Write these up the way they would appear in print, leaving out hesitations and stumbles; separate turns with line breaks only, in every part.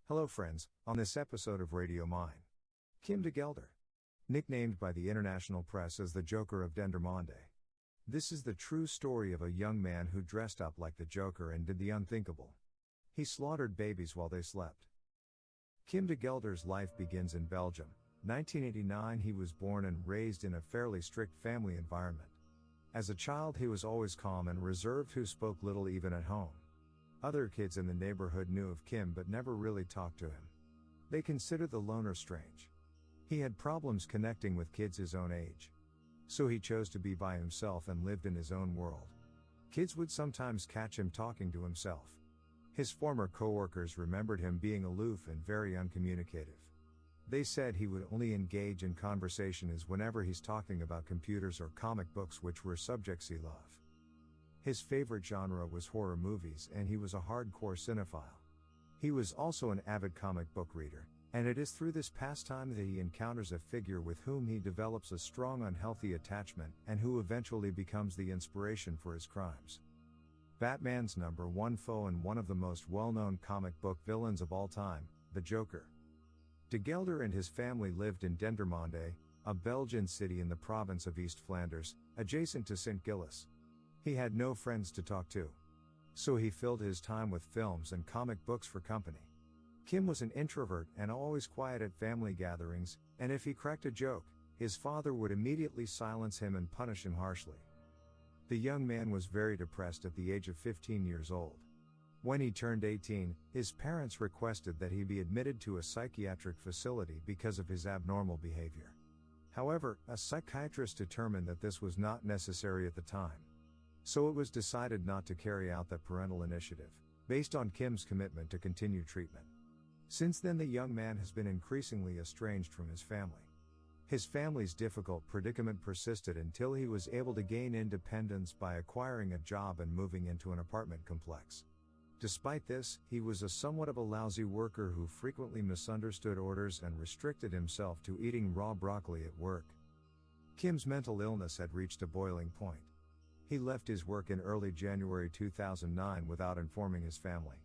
Hello friends, on this episode of Radio Mine. Kim de Gelder. Nicknamed by the international press as the Joker of Dendermonde. This is the true story of a young man who dressed up like the Joker and did the unthinkable. He slaughtered babies while they slept. Kim de Gelder's life begins in Belgium. 1989 he was born and raised in a fairly strict family environment. As a child he was always calm and reserved who spoke little even at home. Other kids in the neighborhood knew of Kim but never really talked to him. They considered the loner strange. He had problems connecting with kids his own age. So he chose to be by himself and lived in his own world. Kids would sometimes catch him talking to himself. His former co-workers remembered him being aloof and very uncommunicative. They said he would only engage in conversation whenever he's talking about computers or comic books, which were subjects he loved. His favorite genre was horror movies and he was a hardcore cinephile. He was also an avid comic book reader, and it is through this pastime that he encounters a figure with whom he develops a strong unhealthy attachment and who eventually becomes the inspiration for his crimes. Batman's number one foe and one of the most well-known comic book villains of all time, the Joker. De Gelder and his family lived in Dendermonde, a Belgian city in the province of East Flanders, adjacent to Sint-Gillis. He had no friends to talk to. So he filled his time with films and comic books for company. Kim was an introvert and always quiet at family gatherings, and if he cracked a joke, his father would immediately silence him and punish him harshly. The young man was very depressed at the age of 15 years old. When he turned 18, his parents requested that he be admitted to a psychiatric facility because of his abnormal behavior. However, a psychiatrist determined that this was not necessary at the time. So it was decided not to carry out that parental initiative, based on Kim's commitment to continue treatment. Since then the young man has been increasingly estranged from his family. His family's difficult predicament persisted until he was able to gain independence by acquiring a job and moving into an apartment complex. Despite this, he was somewhat of a lousy worker who frequently misunderstood orders and restricted himself to eating raw broccoli at work. Kim's mental illness had reached a boiling point. He left his work in early January 2009 without informing his family.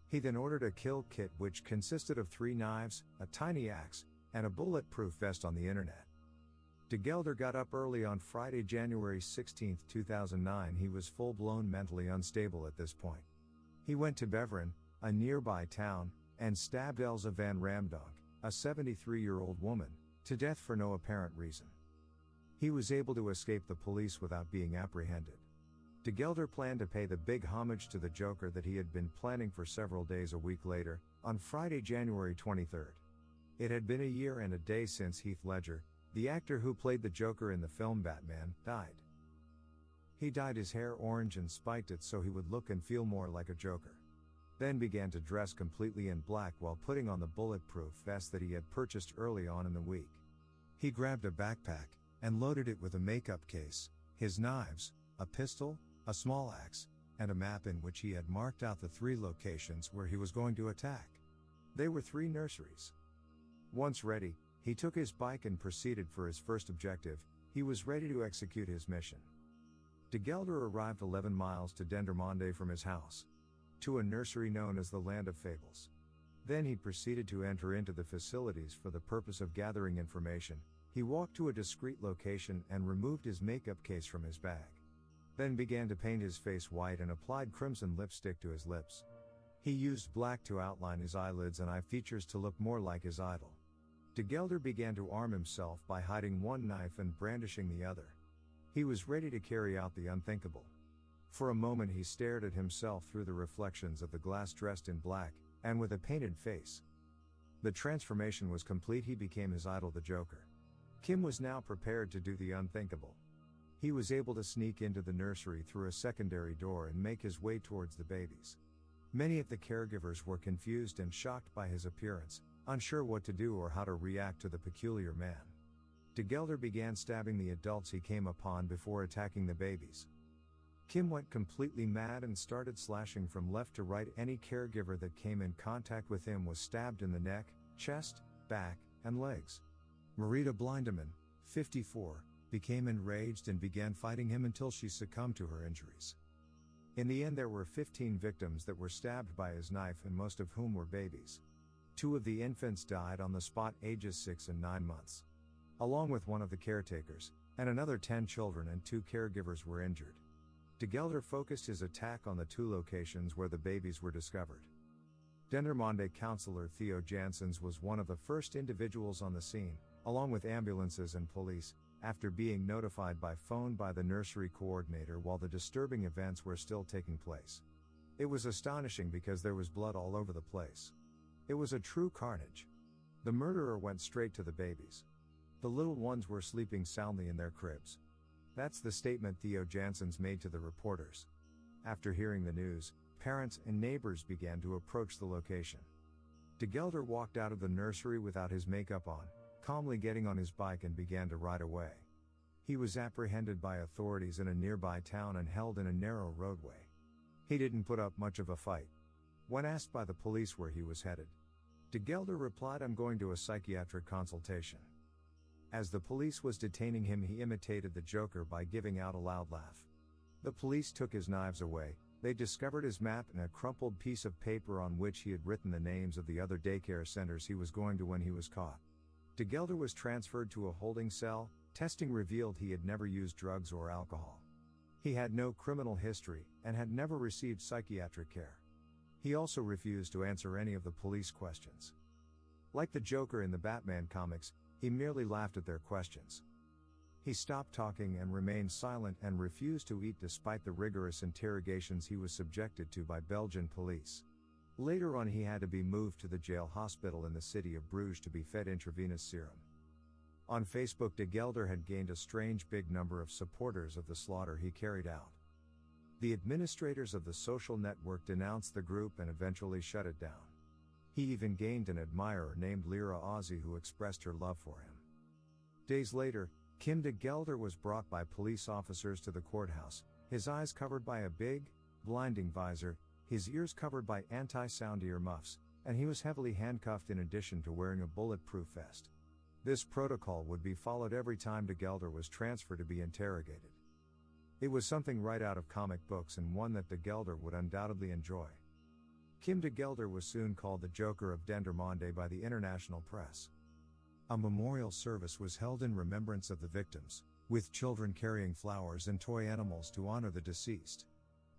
He then ordered a kill kit which consisted of 3 knives, a tiny axe, and a bulletproof vest on the internet. De Gelder got up early on Friday, January 16, 2009. He was full-blown mentally unstable at this point. He went to Beveren, a nearby town, and stabbed Elsa van Ramdonk, a 73-year-old woman, to death for no apparent reason. He was able to escape the police without being apprehended. De Gelder planned to pay the big homage to the Joker that he had been planning for several days. A week later, on Friday, January 23rd. It had been a year and a day since Heath Ledger, the actor who played the Joker in the film Batman, died. He dyed his hair orange and spiked it so he would look and feel more like a Joker. Then began to dress completely in black while putting on the bulletproof vest that he had purchased early on in the week. He grabbed a backpack and loaded it with a makeup case, his knives, a pistol, a small axe, and a map in which he had marked out the 3 locations where he was going to attack. They were 3 nurseries. Once ready, he took his bike and proceeded for his first objective. He was ready to execute his mission. De Gelder arrived 11 miles to Dendermonde from his house, to a nursery known as the Land of Fables. Then he proceeded to enter into the facilities for the purpose of gathering information. He walked to a discreet location and removed his makeup case from his bag. Then began to paint his face white and applied crimson lipstick to his lips. He used black to outline his eyelids and eye features to look more like his idol. De Gelder began to arm himself by hiding one knife and brandishing the other. He was ready to carry out the unthinkable. For a moment he stared at himself through the reflections of the glass, dressed in black, and with a painted face. The transformation was complete. He became his idol, the Joker. Kim was now prepared to do the unthinkable. He was able to sneak into the nursery through a secondary door and make his way towards the babies. Many of the caregivers were confused and shocked by his appearance, unsure what to do or how to react to the peculiar man. De Gelder began stabbing the adults he came upon before attacking the babies. Kim went completely mad and started slashing from left to right. Any caregiver that came in contact with him was stabbed in the neck, chest, back, and legs. Marita Blindeman, 54, became enraged and began fighting him until she succumbed to her injuries. In the end there were 15 victims that were stabbed by his knife, and most of whom were babies. 2 of the infants died on the spot, ages 6 and 9 months. Along with one of the caretakers, and another 10 children and 2 caregivers were injured. De Gelder focused his attack on the 2 locations where the babies were discovered. Dendermonde councillor Theo Janssens was one of the first individuals on the scene, along with ambulances and police, after being notified by phone by the nursery coordinator while the disturbing events were still taking place. It was astonishing because there was blood all over the place. It was a true carnage. The murderer went straight to the babies. The little ones were sleeping soundly in their cribs. That's the statement Theo Janssens made to the reporters. After hearing the news, parents and neighbors began to approach the location. De Gelder walked out of the nursery without his makeup on, calmly getting on his bike and began to ride away. He was apprehended by authorities in a nearby town and held in a narrow roadway. He didn't put up much of a fight. When asked by the police where he was headed, De Gelder replied, "I'm going to a psychiatric consultation." As the police was detaining him, he imitated the Joker by giving out a loud laugh. The police took his knives away. They discovered his map and a crumpled piece of paper on which he had written the names of the other daycare centers he was going to when he was caught. De Gelder was transferred to a holding cell. Testing revealed he had never used drugs or alcohol. He had no criminal history, and had never received psychiatric care. He also refused to answer any of the police questions. Like the Joker in the Batman comics, he merely laughed at their questions. He stopped talking and remained silent and refused to eat despite the rigorous interrogations he was subjected to by Belgian police. Later on, he had to be moved to the jail hospital in the city of Bruges to be fed intravenous serum. On Facebook, De Gelder had gained a strange big number of supporters of the slaughter he carried out. The administrators of the social network denounced the group and eventually shut it down. He even gained an admirer named Lyra Ozzy who expressed her love for him. Days later, Kim de Gelder was brought by police officers to the courthouse, his eyes covered by a big, blinding visor, his ears covered by anti-sound ear muffs, and he was heavily handcuffed in addition to wearing a bulletproof vest. This protocol would be followed every time De Gelder was transferred to be interrogated. It was something right out of comic books and one that De Gelder would undoubtedly enjoy. Kim de Gelder was soon called the Joker of Dendermonde by the international press. A memorial service was held in remembrance of the victims, with children carrying flowers and toy animals to honor the deceased.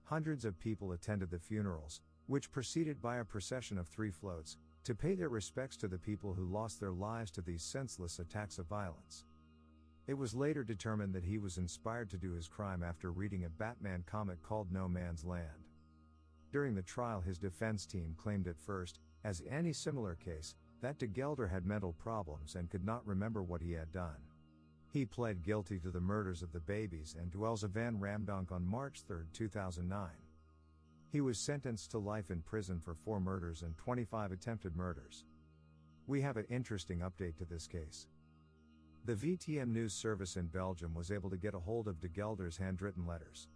Hundreds of people attended the funerals, which proceeded by a procession of 3 floats, to pay their respects to the people who lost their lives to these senseless attacks of violence. It was later determined that he was inspired to do his crime after reading a Batman comic called No Man's Land. During the trial, his defense team claimed at first, as in any similar case, that De Gelder had mental problems and could not remember what he had done. He pled guilty to the murders of the babies and Dwells van Ramdonk on March 3, 2009. He was sentenced to life in prison for 4 murders and 25 attempted murders. We have an interesting update to this case. The VTM news service in Belgium was able to get a hold of De Gelder's handwritten letters.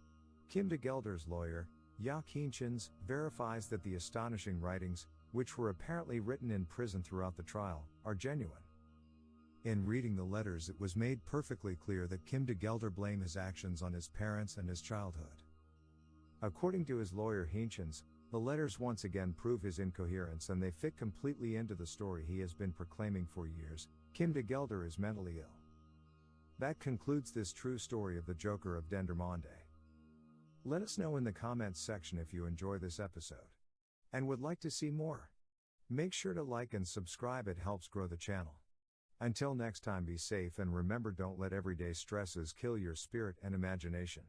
Kim de Gelder's lawyer, Jaak Heentjens, verifies that the astonishing writings, which were apparently written in prison throughout the trial, are genuine. In reading the letters, it was made perfectly clear that Kim de Gelder blamed his actions on his parents and his childhood. According to his lawyer Heentjens, the letters once again prove his incoherence and they fit completely into the story he has been proclaiming for years. Kim de Gelder is mentally ill. That concludes this true story of the Joker of Dendermonde. Let us know in the comments section if you enjoy this episode and would like to see more. Make sure to like and subscribe, it helps grow the channel. Until next time, be safe and remember, don't let everyday stresses kill your spirit and imagination.